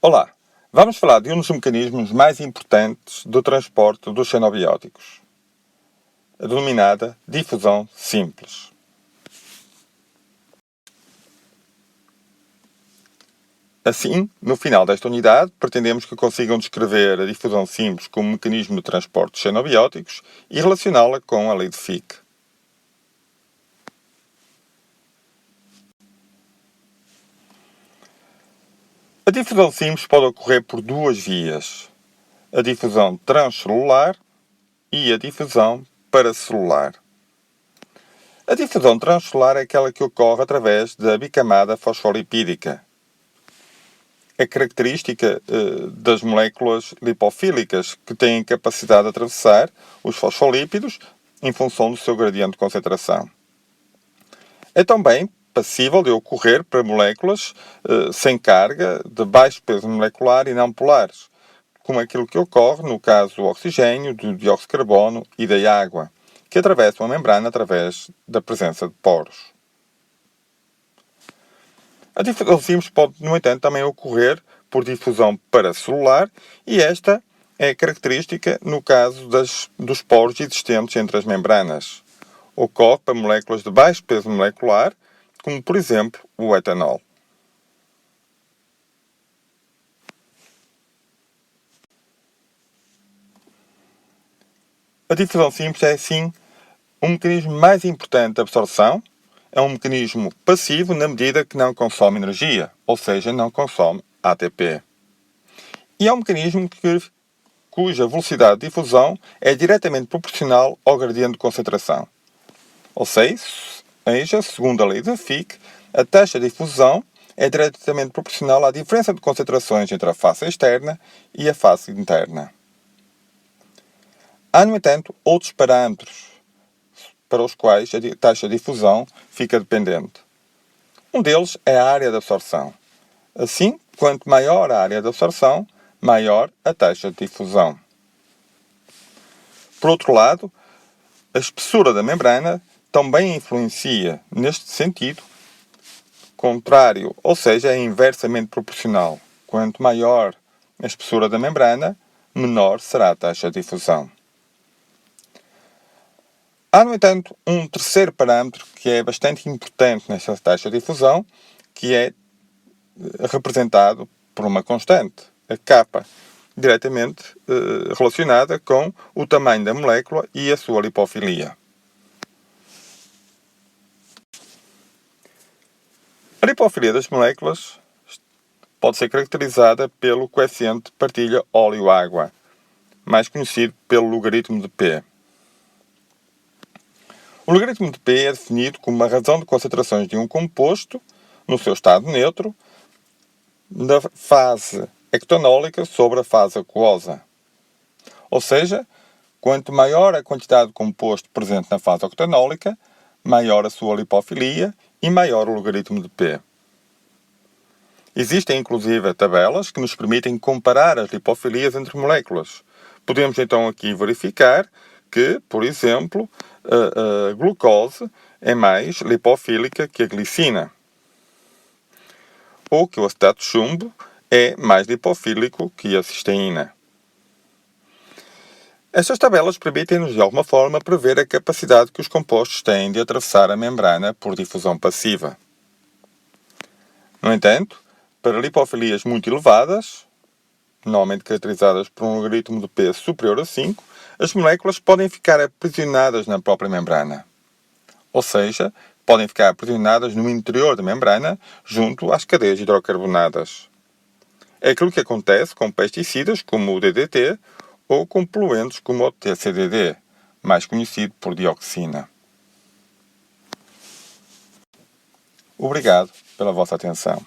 Olá, vamos falar de um dos mecanismos mais importantes do transporte dos xenobióticos, a denominada difusão simples. Assim, no final desta unidade, pretendemos que consigam descrever a difusão simples como mecanismo de transporte de xenobióticos e relacioná-la com a lei de Fick. A difusão simples pode ocorrer por duas vias: a difusão transcelular e a difusão paracelular. A difusão transcelular é aquela que ocorre através da bicamada fosfolipídica. É característica das moléculas lipofílicas, que têm capacidade de atravessar os fosfolípidos em função do seu gradiente de concentração. É também passível de ocorrer para moléculas sem carga, de baixo peso molecular e não polares, como aquilo que ocorre no caso do oxigênio, do dióxido de carbono e da água, que atravessam a membrana através da presença de poros. A difusão simples pode, no entanto, também ocorrer por difusão paracelular e esta é característica no caso dos poros existentes entre as membranas. Ocorre para moléculas de baixo peso molecular, como por exemplo o etanol. A difusão simples é, assim, um mecanismo mais importante de absorção. É um mecanismo passivo na medida que não consome energia, ou seja, não consome ATP. E é um mecanismo cuja velocidade de difusão é diretamente proporcional ao gradiente de concentração. Ou seja, segundo a lei de Fick, a taxa de difusão é diretamente proporcional à diferença de concentrações entre a face externa e a face interna. Há, no entanto, outros parâmetros para os quais a taxa de difusão fica dependente. Um deles é a área de absorção. Assim, quanto maior a área de absorção, maior a taxa de difusão. Por outro lado, a espessura da membrana também influencia neste sentido contrário, ou seja, é inversamente proporcional. Quanto maior a espessura da membrana, menor será a taxa de difusão. Há, no entanto, um terceiro parâmetro que é bastante importante nesta taxa de difusão, que é representado por uma constante, a kappa, diretamente relacionada com o tamanho da molécula e a sua lipofilia. A lipofilia das moléculas pode ser caracterizada pelo coeficiente de partilha óleo-água, mais conhecido pelo logaritmo de P. O logaritmo de P é definido como uma razão de concentrações de um composto no seu estado neutro da fase ectanólica sobre a fase aquosa. Ou seja, quanto maior a quantidade de composto presente na fase octanólica, maior a sua lipofilia e maior o logaritmo de P. Existem inclusive tabelas que nos permitem comparar as lipofilias entre moléculas. Podemos então aqui verificar que, por exemplo, a glucose é mais lipofílica que a glicina, ou que o acetato de chumbo é mais lipofílico que a cisteína. Estas tabelas permitem-nos, de alguma forma, prever a capacidade que os compostos têm de atravessar a membrana por difusão passiva. No entanto, para lipofilias muito elevadas, normalmente caracterizadas por um logaritmo de P superior a 5, as moléculas podem ficar aprisionadas na própria membrana. Ou seja, podem ficar aprisionadas no interior da membrana, junto às cadeias hidrocarbonadas. É aquilo que acontece com pesticidas como o DDT ou com poluentes como o TCDD, mais conhecido por dioxina. Obrigado pela vossa atenção.